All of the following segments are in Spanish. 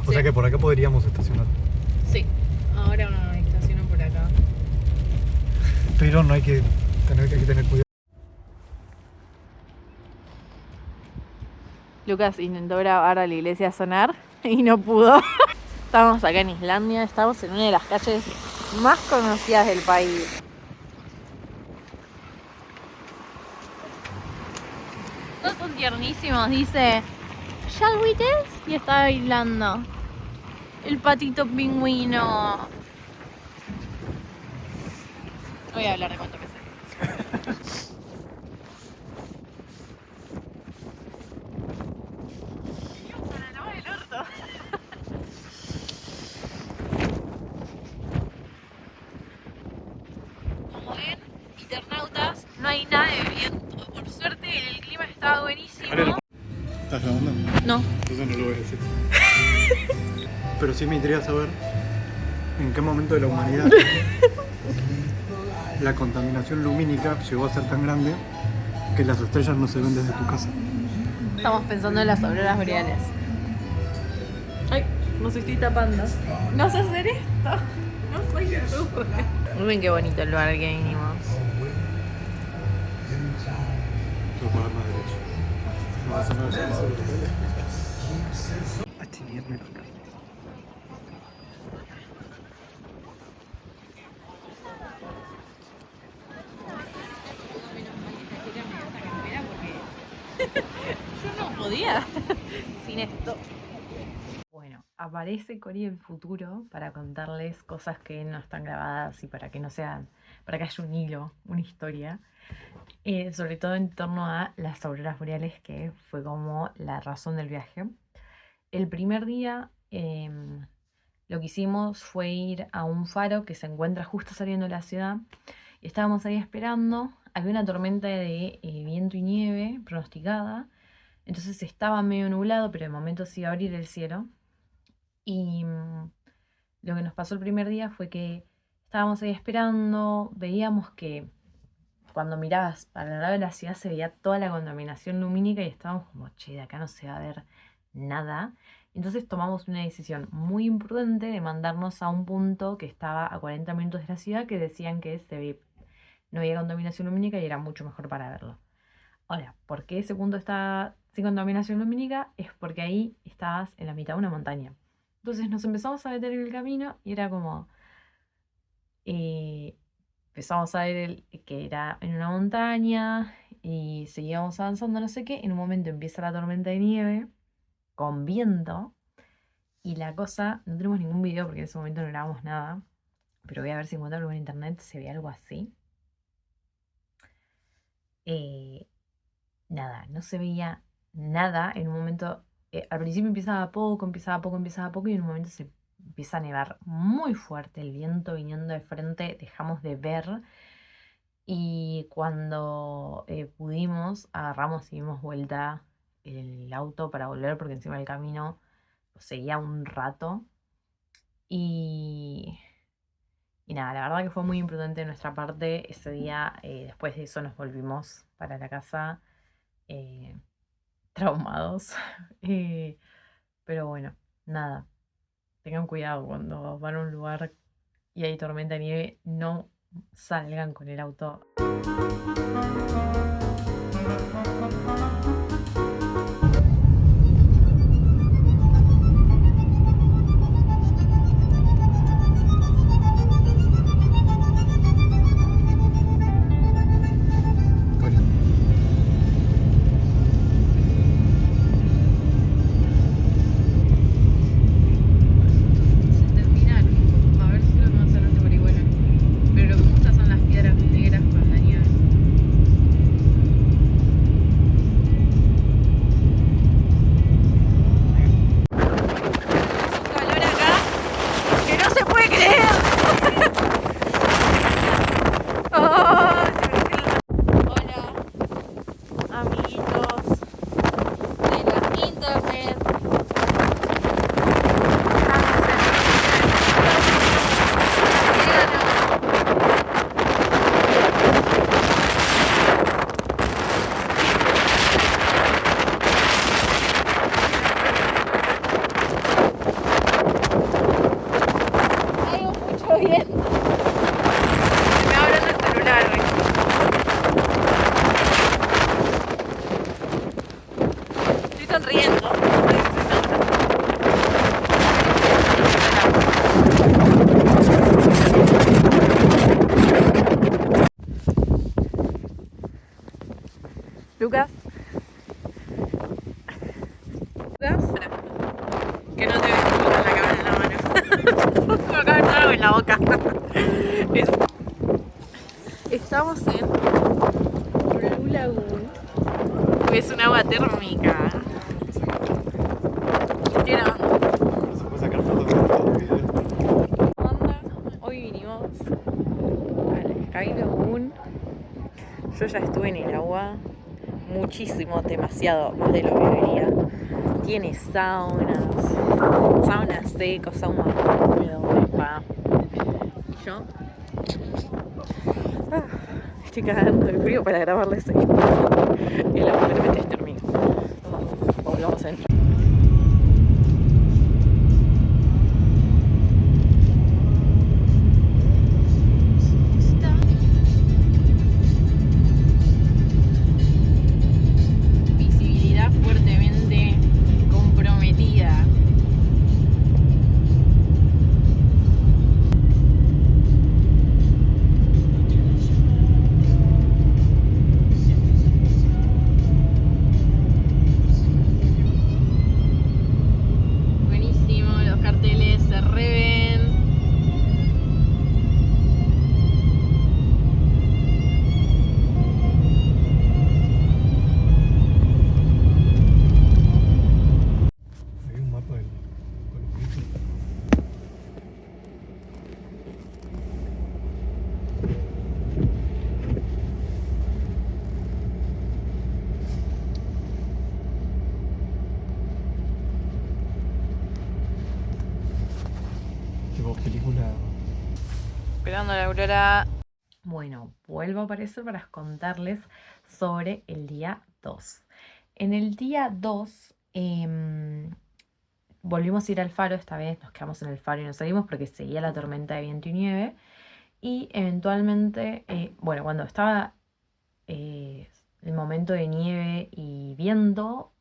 O sea que por acá podríamos estacionar. Sí, ahora me estaciono por acá. Pero no hay que tener cuidado. Lucas intentó grabar a la iglesia sonar y no pudo. Estamos acá en Islandia, estamos en una de las calles más conocidas del país. Todos son tiernísimos, dice "Shall we dance?" y está bailando. El patito pingüino. No voy a hablar de cuánto me sé. Para lavar el orto. Como ven, internautas, no hay nada de viento. Por suerte el clima estaba buenísimo. ¿Estás grabando? No. Entonces no lo voy a decir. Pero sí me interesa saber en qué momento de la humanidad la contaminación lumínica llegó a ser tan grande que las estrellas no se ven desde tu casa. Estamos pensando en las auroras boreales. Ay, no se estoy tapando. No sé hacer esto. No soy youtuber. Miren qué bonito el lugar que vinimos. Tengo que pagar más derecho. No vas a ver. Yo no podía sin esto. Bueno, aparece Cori en futuro para contarles cosas que no están grabadas y para que no sean, para que haya un hilo, una historia. Sobre todo en torno a las auroras boreales, que fue como la razón del viaje. El primer día lo que hicimos fue ir a un faro que se encuentra justo saliendo de la ciudad. Y estábamos ahí esperando. Había una tormenta de viento y nieve pronosticada. Entonces estaba medio nublado, pero de momento se iba a abrir el cielo. Y lo que nos pasó el primer día fue que estábamos ahí esperando. Veíamos que cuando mirabas para el lado de la ciudad se veía toda la contaminación lumínica y estábamos como, che, de acá no se va a ver nada. Entonces tomamos una decisión muy imprudente de mandarnos a un punto que estaba a 40 minutos de la ciudad, que decían que no había contaminación lumínica y era mucho mejor para verlo. Ahora, ¿por qué ese punto está sin contaminación lumínica? Es porque ahí estabas en la mitad de una montaña. Entonces nos empezamos a meter en el camino y era como... empezamos a ver que era en una montaña y seguíamos avanzando, no sé qué. En un momento empieza la tormenta de nieve con viento y la cosa, no tenemos ningún video porque en ese momento no grabamos nada, pero voy a ver si encuentro algo en internet, se ve algo así. Nada, no se veía nada. En un momento, al principio empiezaba poco y en un momento se empieza a nevar muy fuerte, el viento viniendo de frente, dejamos de ver. Y cuando pudimos, agarramos y dimos vuelta el auto para volver porque encima del camino seguía un rato. Y nada, la verdad que fue muy imprudente de nuestra parte ese día. Después de eso nos volvimos para la casa traumados. Pero bueno, nada. Tengan cuidado cuando van a un lugar y hay tormenta de nieve, no salgan con el auto. en la boca. Estamos en Blue Lagoon, que es un agua térmica. Estoy grabando. Se puede sacar fotos con todo el video. Onda, hoy vinimos al Sky Lagoon. Yo ya estuve en el agua muchísimo, demasiado, más de lo que debería. Tiene saunas secos, sauna húmedo, spa. Y yo estoy cagando de frío para grabarles esto. Y el agua realmente es térmica. Volvamos a entrar. Visibilidad fuertemente comprometida. Buenísimo, los carteles se reven. Hay un mapa del Columbus. Tipo película. Esperando la aurora. Bueno, vuelvo a aparecer para contarles sobre el día 2. En el día 2 volvimos a ir al faro, esta vez nos quedamos en el faro y nos salimos porque seguía la tormenta de viento y nieve. Y eventualmente, bueno, cuando estaba el momento de nieve y viento,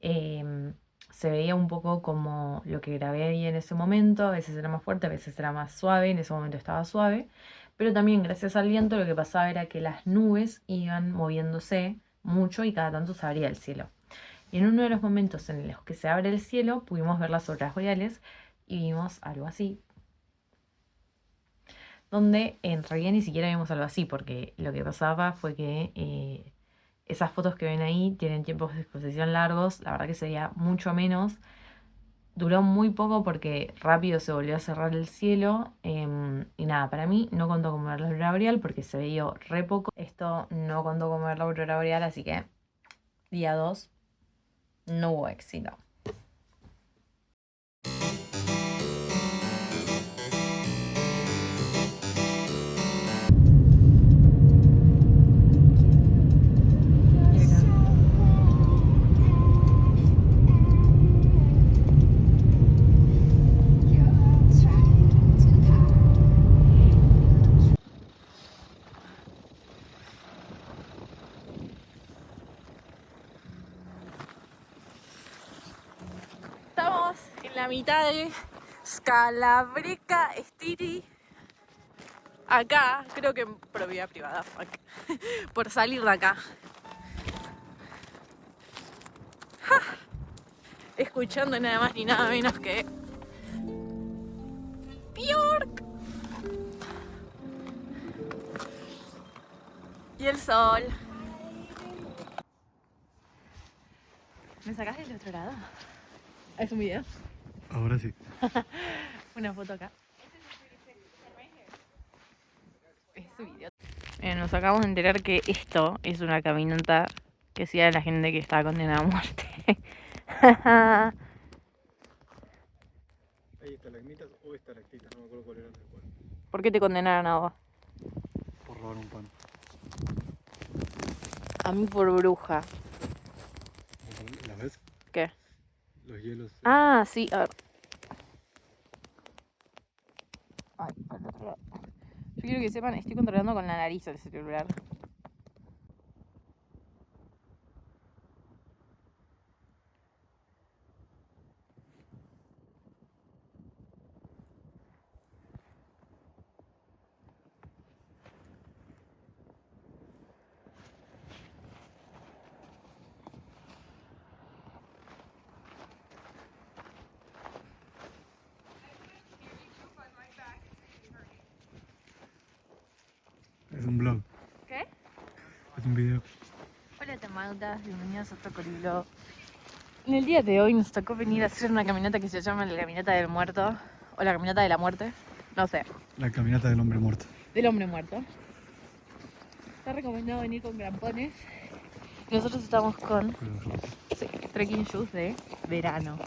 se veía un poco como lo que grabé ahí en ese momento, a veces era más fuerte, a veces era más suave, en ese momento estaba suave, pero también gracias al viento lo que pasaba era que las nubes iban moviéndose mucho y cada tanto se abría el cielo. Y en uno de los momentos en los que se abre el cielo pudimos ver las auroras boreales y vimos algo así, donde en realidad ni siquiera vimos algo así, porque lo que pasaba fue que esas fotos que ven ahí tienen tiempos de exposición largos, la verdad que se veía mucho menos. Duró muy poco porque rápido se volvió a cerrar el cielo. Y nada, para mí no contó como ver la aurora boreal porque se veía re poco. Esto no contó como ver la aurora boreal, así que día 2 no hubo éxito. Estamos en la mitad de Scalabreca Stiri. Acá, creo que en propiedad privada, fuck. Por salir de acá. ¡Ja! Escuchando nada más ni nada menos que Björk y el sol. ¿Me sacás del otro lado? ¿Es un video? Ahora sí. Una foto acá. Es un video. Nos acabamos de enterar que esto es una caminata que hacía la gente que estaba condenada a muerte. Hay estalagmitas o estalactitas, no me acuerdo cuál era el cual. ¿Por qué te condenaron a vos? Por robar un pan. A mí por bruja. ¿Las ves? ¿Qué? Los hielos. Ah, sí, a ver. Ay, para el otro lado. Yo quiero que sepan, estoy controlando con la nariz el celular. Es un vlog. ¿Qué? Es un video. Hola Tamautas, bienvenidos a otro Corilo. En el día de hoy nos tocó venir a hacer una caminata que se llama la Caminata del Muerto. O la Caminata de la Muerte. No sé. La caminata del hombre muerto. Del hombre muerto. Está recomendado venir con grampones. Nosotros estamos con trekking shoes de verano.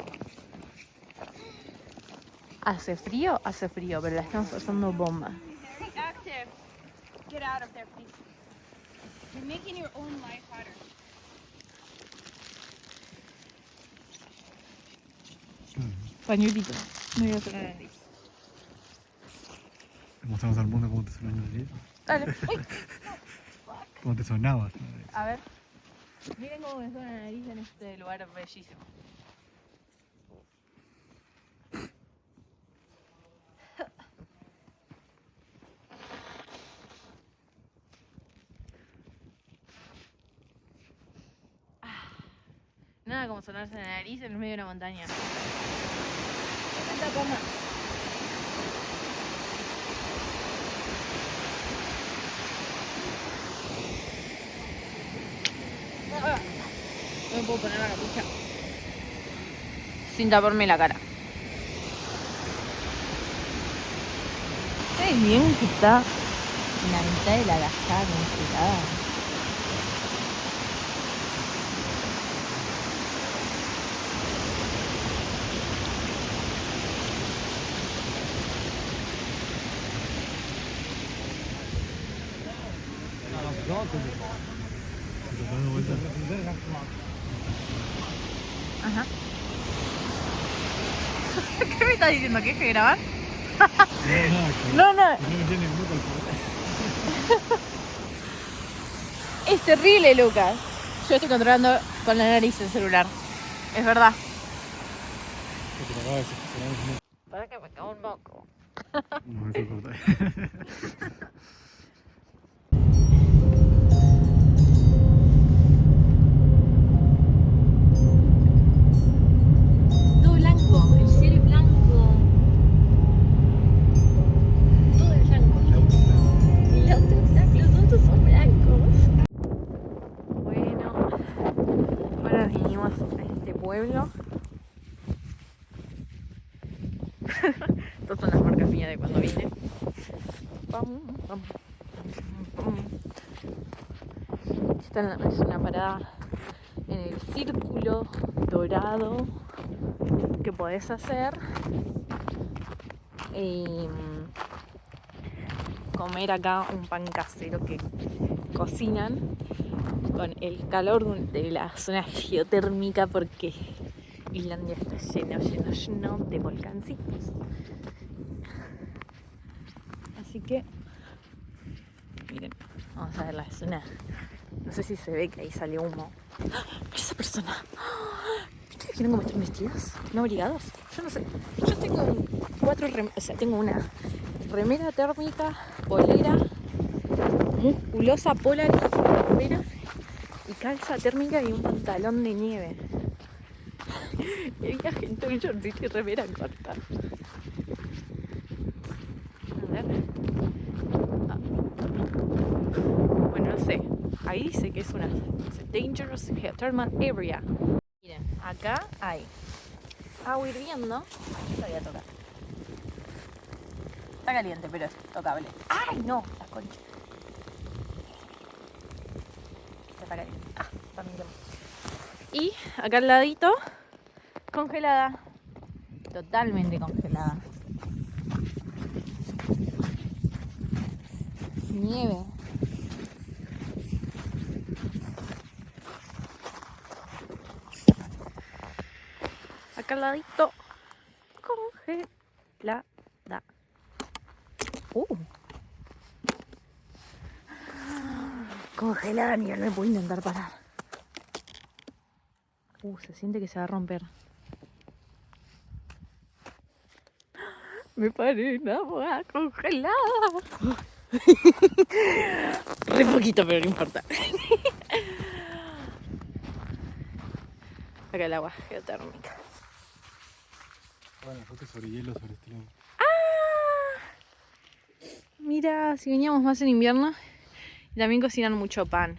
¿Hace frío? Hace frío, pero la estamos pasando bomba. Hey, Active, get out of there, please. You're making your own life harder. Pañuelito. Me voy a hacer la nariz. Le mostramos al mundo cómo te sonaba la nariz. Dale. Uy. Cómo te sonaba. A ver. Miren cómo me suena la nariz en este lugar bellísimo. Nada como sonarse la nariz en el medio de una montaña. Esta cama. No me puedo poner la capucha sin taparme la cara. ¿Sabes bien que está en la mitad de la cascada congelada? Ajá. ¿Qué me estás diciendo? ¿Que hay que grabar? No, no. Es terrible, Lucas. Yo estoy controlando con la nariz el celular. Es verdad. Para que me cago un moco. No, eso corta. Todo blanco, el cielo es blanco. Todo es blanco. El auto está, los autos son blancos. Bueno, ahora vinimos a este pueblo. Estas son las marcas mías de cuando vine. Pam, pam, pam. Esta es una parada en el círculo dorado que podés hacer y comer acá un pan casero que cocinan con el calor de la zona geotérmica, porque Islandia está lleno de volcancitos. Así que miren, vamos a ver la zona. No sé si se ve que ahí sale humo. ¡Ah! ¡Esa persona! ¿Ustedes vieron cómo están vestidos? ¿No abrigados? Yo no sé. Yo tengo tengo una remera térmica, polera, musculosa polar, remera y calza térmica y un pantalón de nieve. Y había gente en shortcito y remera corta. A ver. Ah. Bueno, no sé. Ahí dice que es una dangerous geothermal area. Miren, acá hay agua hirviendo. Yo la voy a tocar. Está caliente, pero es tocable. ¡Ay, no! La concha. Está caliente. Ah, también. Y acá al ladito, congelada. Totalmente congelada. Nieve. Acá al ladito, congelada. Congelada, ni me puedo intentar parar. Se siente que se va a romper. Me paré en agua congelada. Re poquito, pero no importa. Acá el agua geotérmica. Bueno, foto sobre hielo sobre este lado. Mira, si veníamos más en invierno, Y también cocinan mucho pan.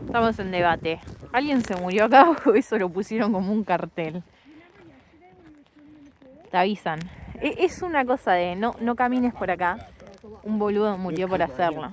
Estamos en debate. ¿Alguien se murió acá o eso lo pusieron como un cartel? Te avisan. Es una cosa de no camines por acá. Un boludo murió por hacerlo.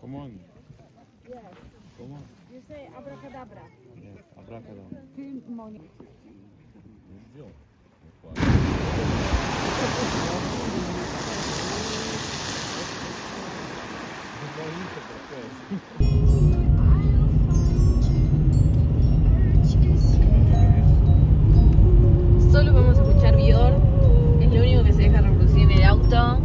Come on. Yes. Come on. You say abracadabra. Yeah. Abracadabra. Good morning. Solo podemos escuchar Bior. Es lo único que se deja reproducir en el auto.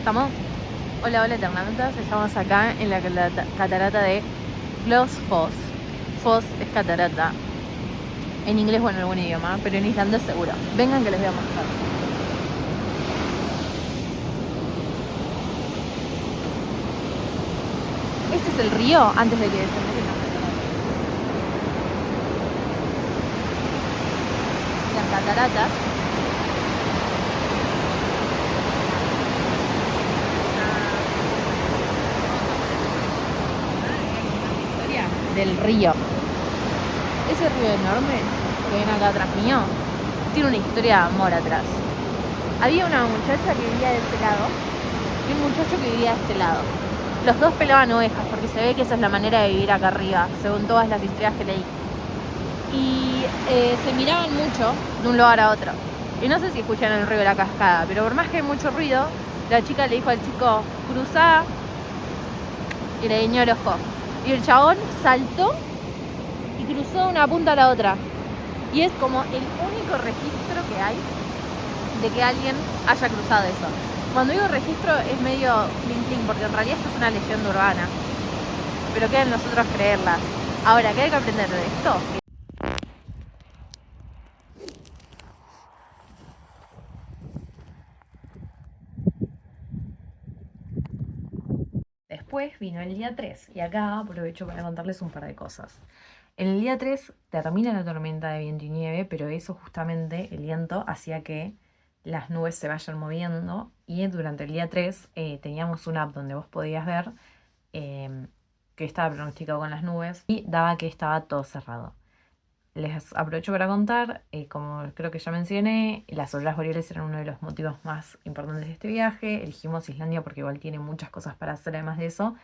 ¿Estamos? Hola, hola eternautas, estamos acá en la catarata de Los Foss. Foss es catarata. En inglés o en algún idioma, pero en islandés seguro. Vengan que les voy a mostrar. Este es el río antes de que desemboque en la catarata. Las cataratas. Del río. Ese río enorme que ven acá atrás mío tiene una historia de amor atrás. Había una muchacha que vivía de este lado y un muchacho que vivía de este lado. Los dos pelaban ovejas porque se ve que esa es la manera de vivir acá arriba, según todas las historias que leí. Y se miraban mucho de un lugar a otro. Y no sé si escuchan el ruido de la cascada, pero por más que hay mucho ruido, la chica le dijo al chico, cruzá, y le guiñó el ojo. Y el chabón saltó y cruzó de una punta a la otra. Y es como el único registro que hay de que alguien haya cruzado eso. Cuando digo registro es medio clink, porque en realidad esto es una leyenda urbana. Pero queda en nosotros creerla. Ahora, ¿qué hay que aprender de esto? después vino el día 3 y acá aprovecho para contarles un par de cosas. En el día 3 termina la tormenta de viento y nieve, pero eso justamente, el viento, hacía que las nubes se vayan moviendo y durante el día 3 teníamos una app donde vos podías ver que estaba pronosticado con las nubes y daba que estaba todo cerrado. Les aprovecho para contar, como creo que ya mencioné, las auroras boreales eran uno de los motivos más importantes de este viaje. Elegimos Islandia porque igual tiene muchas cosas para hacer además de eso,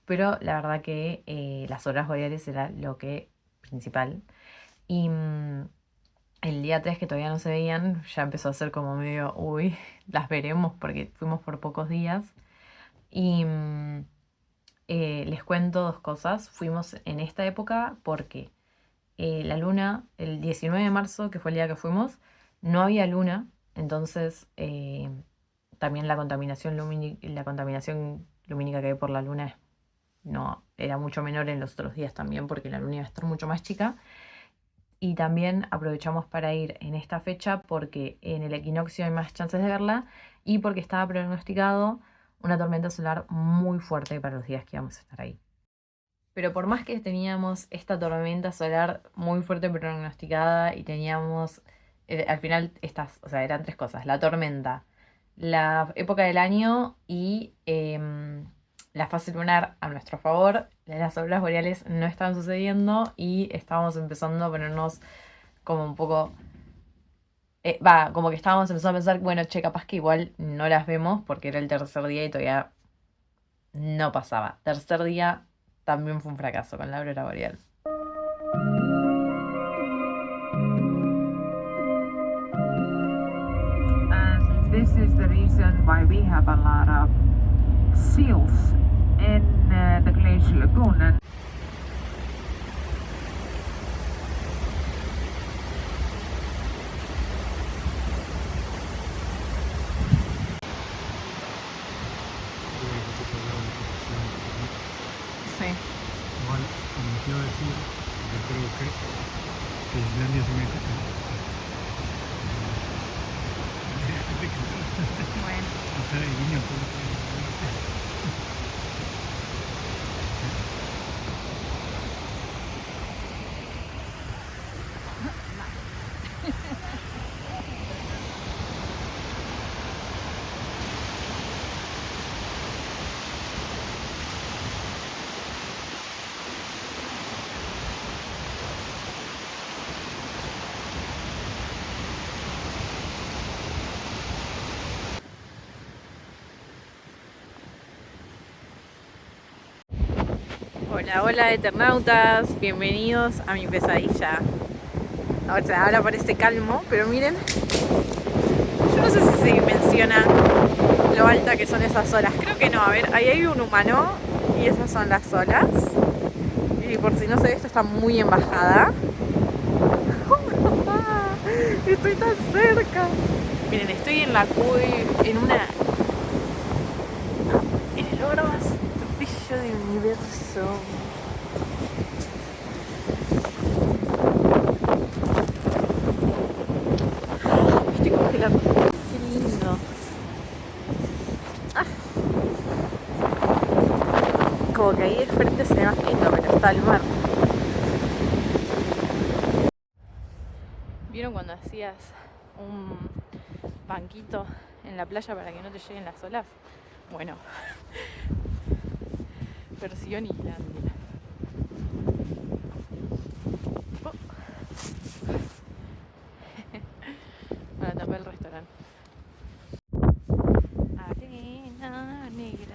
pero la verdad que las auroras boreales era lo que principal. Y el día 3 que todavía no se veían, ya empezó a ser como medio, uy, las veremos porque fuimos por pocos días. Y les cuento dos cosas. Fuimos en esta época porque la luna, el 19 de marzo, que fue el día que fuimos, no había luna, entonces también la contaminación lumínica que hay por la luna no, era mucho menor en los otros días también, porque la luna iba a estar mucho más chica. Y también aprovechamos para ir en esta fecha porque en el equinoccio hay más chances de verla y porque estaba pronosticado una tormenta solar muy fuerte para los días que íbamos a estar ahí. Pero por más que teníamos esta tormenta solar muy fuerte pronosticada y teníamos al final estas, o sea, eran tres cosas: la tormenta, la época del año y la fase lunar a nuestro favor, las auroras boreales no estaban sucediendo y estábamos empezando a ponernos como un poco... como que estábamos empezando a pensar, bueno, che, capaz que igual no las vemos porque era el tercer día y todavía no pasaba. Tercer día también fue un fracaso con la aurora boreal. And this is the reason why we have a lot of seals in the glacial lagoon. Sí. Igual, como quiero decir, yo creo que Islandia se mete. Bueno. O sea, el niño, Hola, hola Eternautas, bienvenidos a mi pesadilla. Ahora parece calmo, pero miren, yo no sé si se menciona lo alta que son esas olas. Creo que no, a ver, ahí hay un humano y esas son las olas. Y por si no se ve, esto está muy en bajada. Estoy tan cerca. Miren, estoy en la en el lugar más bello del universo. Me estoy congelando. Qué lindo. Como que ahí de frente se ve más lindo, pero está el mar. ¿Vieron cuando hacías un banquito en la playa para que no te lleguen las olas? Bueno, versión Islandia. Oh. Para tapar el restaurante. Arena negra.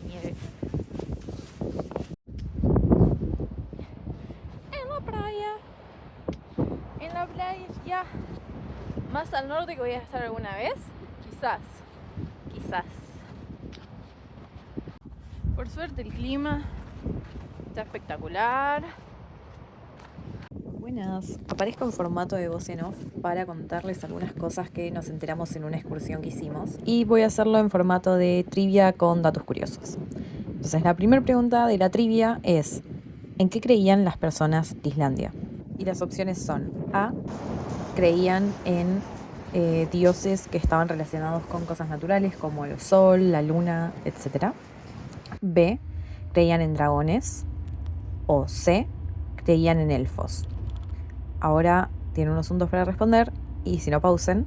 Nieve. En la playa más al norte que voy a estar alguna vez, quizás. Por suerte el clima está espectacular. Buenas, aparezco en formato de voz en off para contarles algunas cosas que nos enteramos en una excursión que hicimos y voy a hacerlo en formato de trivia con datos curiosos. Entonces la primera pregunta de la trivia es: ¿en qué creían las personas de Islandia? Y las opciones son: A, creían en dioses que estaban relacionados con cosas naturales como el sol, la luna, etc. B, creían en dragones. O C, creían en elfos. Ahora tienen unos segundos para responder y si no pausen.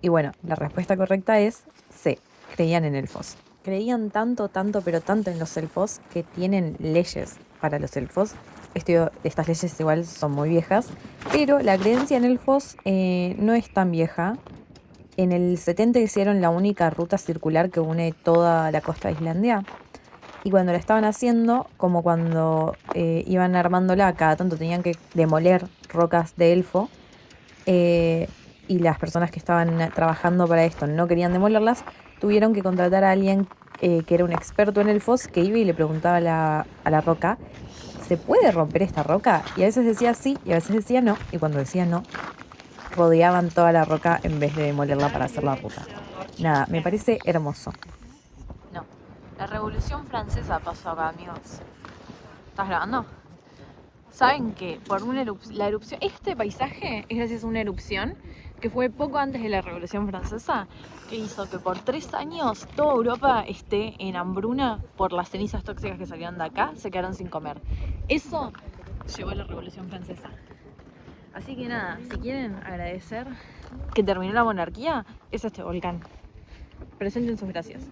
Y bueno, la respuesta correcta es C, creían en elfos. Creían tanto, pero tanto en los elfos que tienen leyes para los elfos. Estas leyes igual son muy viejas, pero la creencia en elfos no es tan vieja. En el 70 hicieron la única ruta circular que une toda la costa de Islandia. Y cuando la estaban haciendo, como cuando iban armándola, cada tanto tenían que demoler rocas de elfo, y las personas que estaban trabajando para esto no querían demolerlas, tuvieron que contratar a alguien que era un experto en elfos, que iba y le preguntaba a la roca, ¿se puede romper esta roca? Y a veces decía sí, y a veces decía no, y cuando decía no, rodeaban toda la roca en vez de demolerla para hacer la ruta. Nada, me parece hermoso. No, la Revolución Francesa pasó acá, amigos. ¿Estás grabando? Saben que por la erupción, este paisaje es gracias a una erupción que fue poco antes de la Revolución Francesa, que hizo que por 3 años toda Europa esté en hambruna por las cenizas tóxicas que salieron de acá, se quedaron sin comer. Eso llevó a la Revolución Francesa. Así que nada, si quieren agradecer que terminó la monarquía, es este volcán. Presenten sus gracias.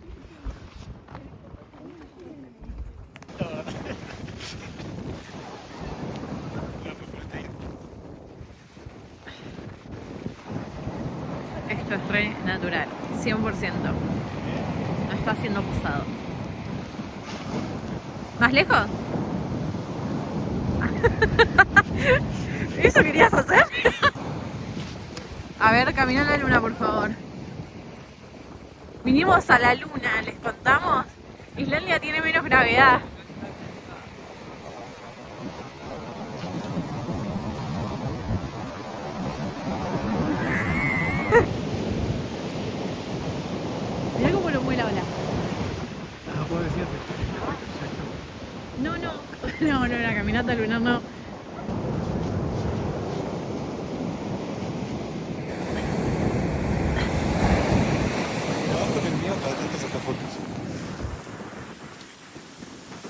Esto es re natural, 100%. No está siendo posado. ¿Más lejos? ¿Eso querías hacer? A ver, camina a la luna, por favor. Vinimos a la luna, ¿les contamos? Islandia tiene menos gravedad. Mirá cómo lo mueve la ola. Ah, puedo decir así. No, la caminata lunar no.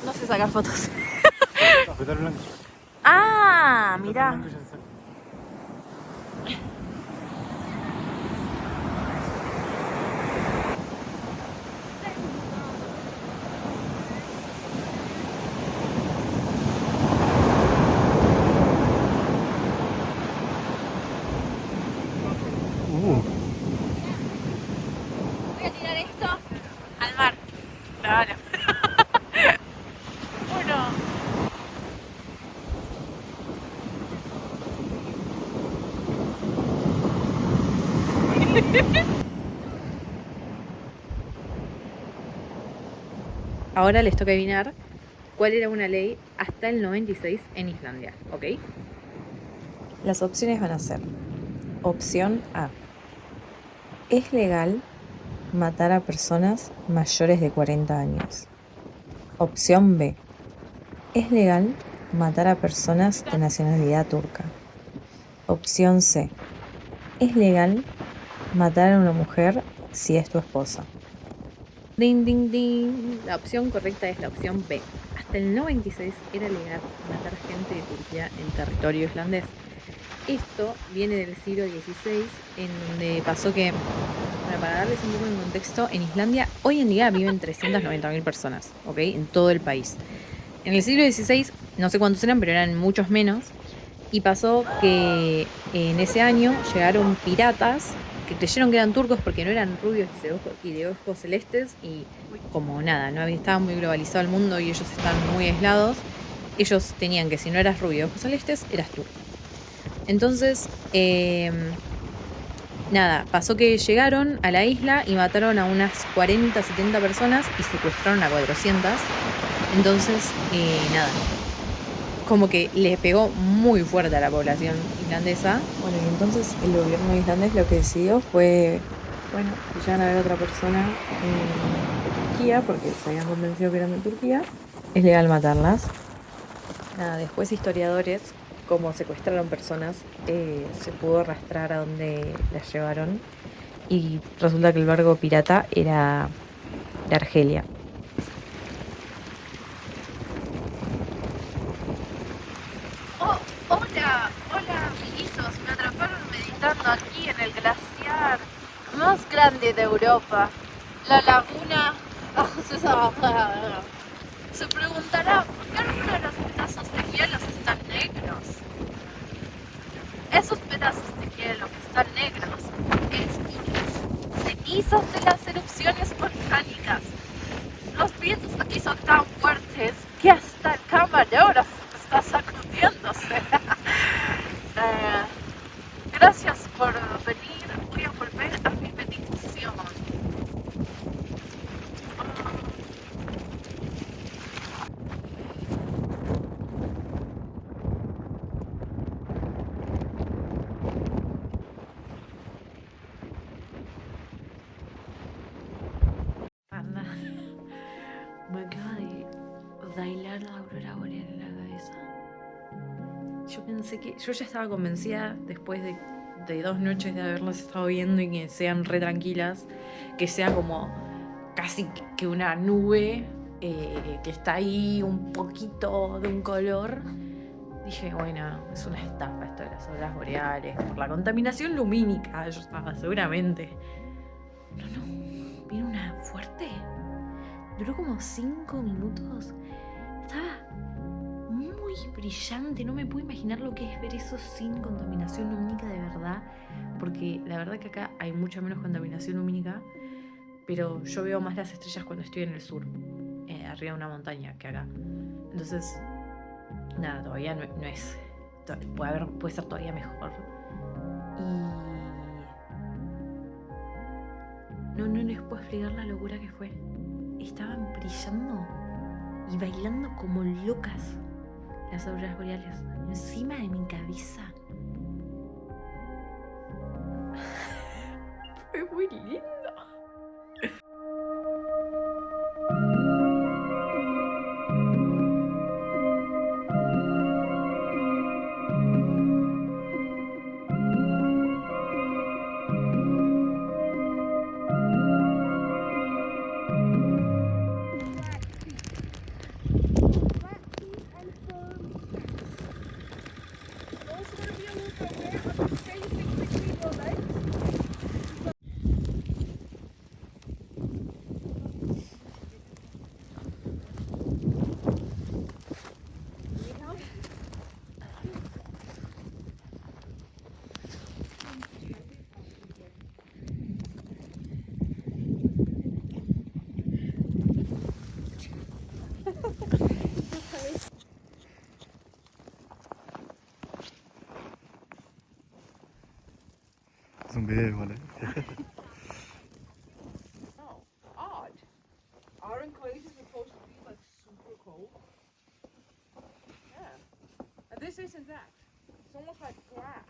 No sé sacar fotos. Apretar blanco. Ah, mirá. Blanco y ya se saca. Voy a tirar esto al mar. Claro. Uno. Ahora les toca adivinar cuál era una ley hasta el 96 en Islandia, ¿ok? Las opciones van a ser: opción A, es legal matar a personas mayores de 40 años. Opción B, es legal matar a personas de nacionalidad turca. Opción C, es legal matar a una mujer si es tu esposa. Ding, ding, ding. La opción correcta es la opción B. Hasta el 96 era legal matar gente de Turquía en territorio islandés. Esto viene del siglo XVI, en donde pasó que, bueno, para darles un poco de contexto, en Islandia hoy en día viven 390.000 personas, ¿ok? En todo el país. En el siglo XVI, no sé cuántos eran, pero eran muchos menos. Y pasó que en ese año llegaron piratas que creyeron que eran turcos porque no eran rubios y de ojos celestes, y como nada, estaba muy globalizado el mundo y ellos estaban muy aislados, ellos tenían que si no eras rubio de ojos celestes, eras turco. Entonces, nada, pasó que llegaron a la isla y mataron a unas 40, 70 personas y secuestraron a 400. Entonces, nada, como que le pegó muy fuerte a la población islandesa. Bueno, y entonces el gobierno islandés lo que decidió fue, bueno, si llegan a ver a otra persona en Turquía, porque se habían convencido que eran de Turquía, es legal matarlas. Nada, después historiadores cómo secuestraron personas, se pudo arrastrar a donde las llevaron y resulta que el barco pirata era de Argelia. Oh, hola amiguitos, me atraparon meditando aquí en el glaciar más grande de Europa, la laguna. Se preguntará por qué algunos de los pedazos de hielo están negros. Esos pedazos de hielo que están negros es las cenizas de las erupciones volcánicas. Los vientos aquí son tan fuertes que hasta el camarógrafo está sacudiéndose. Gracias por venir. Voy a volver a mi meditación. Anda. Me acaba de bailar la aurora boreal en la cabeza. Yo pensé que. Yo ya estaba convencida después de 2 noches de haberlas estado viendo y que sean re tranquilas, que sea como casi que una nube que está ahí un poquito de un color. Dije, bueno, es una estafa esto de las auroras boreales, por la contaminación lumínica. Yo estaba seguramente. No, vino una fuerte. Duró como 5 minutos. Estaba muy brillante. No me puedo imaginar lo que es ver eso sin contaminación lumínica de verdad. Porque la verdad que acá hay mucha menos contaminación lumínica. Pero yo veo más las estrellas cuando estoy en el sur, arriba de una montaña, que acá. Entonces, nada, todavía no es. Puede ser todavía mejor. Y no les puedo explicar la locura que fue. Estaban brillando y bailando como locas las auroras boreales encima de mi cabeza. Fue muy lindo. Es un video igual, Oh, odd. Aren't glaciers supposed to be like super cold? Yeah. And this isn't that. It's almost like glass.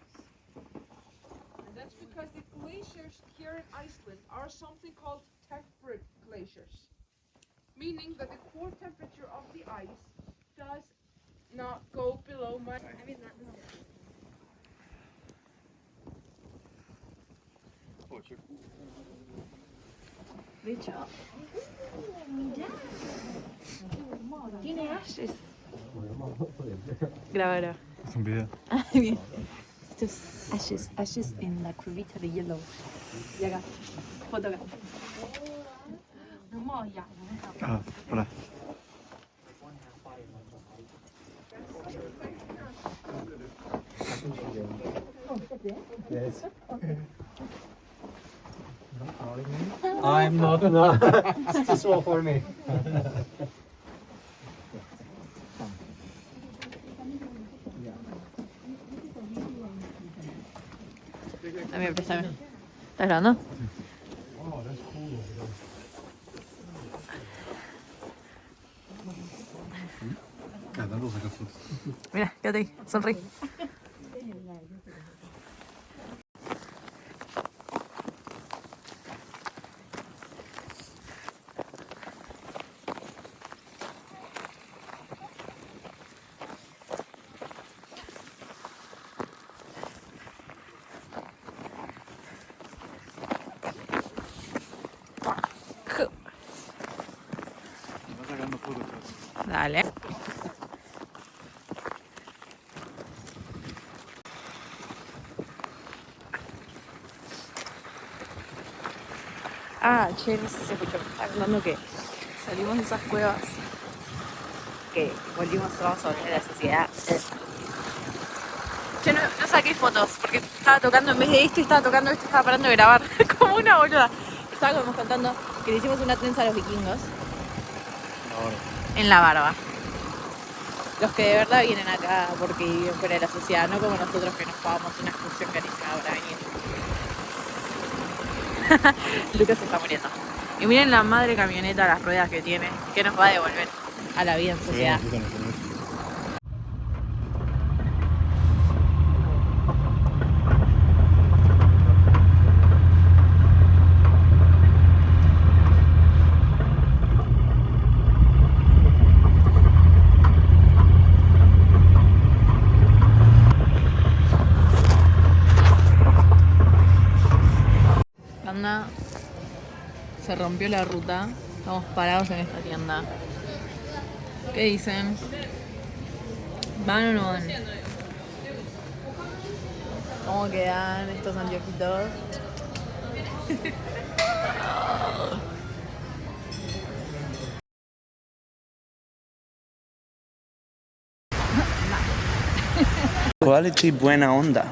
And that's because the glaciers here in Iceland are something called temperate glaciers. Meaning that the core temperature of the ice does not go below De hecho, mirá. Tiene ashes. Graba. Es un video. Bien. Esto es ashes en la curvita de hielo. Y acá, foto acá. Ah, pará. Yes. I'm not. No. It's too small for me. También, préstame. ¿Estás grabando? Cada tanto saca fotos. Mira, quédate ahí, sonríe. Dale. Ah, che, no sé si se escuchó. Estaba contando que salimos de esas cuevas, que volvimos todos sobre la sociedad. Yo no saqué fotos porque estaba tocando, en vez de esto, estaba tocando esto, estaba parando de grabar como una boluda. Estábamos contando que le hicimos una trenza a los vikingos en la barba. Los que de verdad vienen acá porque viven fuera de la sociedad, no como nosotros que nos pagamos una excursión carísima para venir. Lucas se está muriendo. Y miren la madre camioneta, las ruedas que tiene, que nos va a devolver a la vida en sociedad. Se rompió la ruta, estamos parados en esta tienda. ¿Qué dicen? ¿Van o no van? ¿Cómo quedan estos anteojitos? Quality buena onda.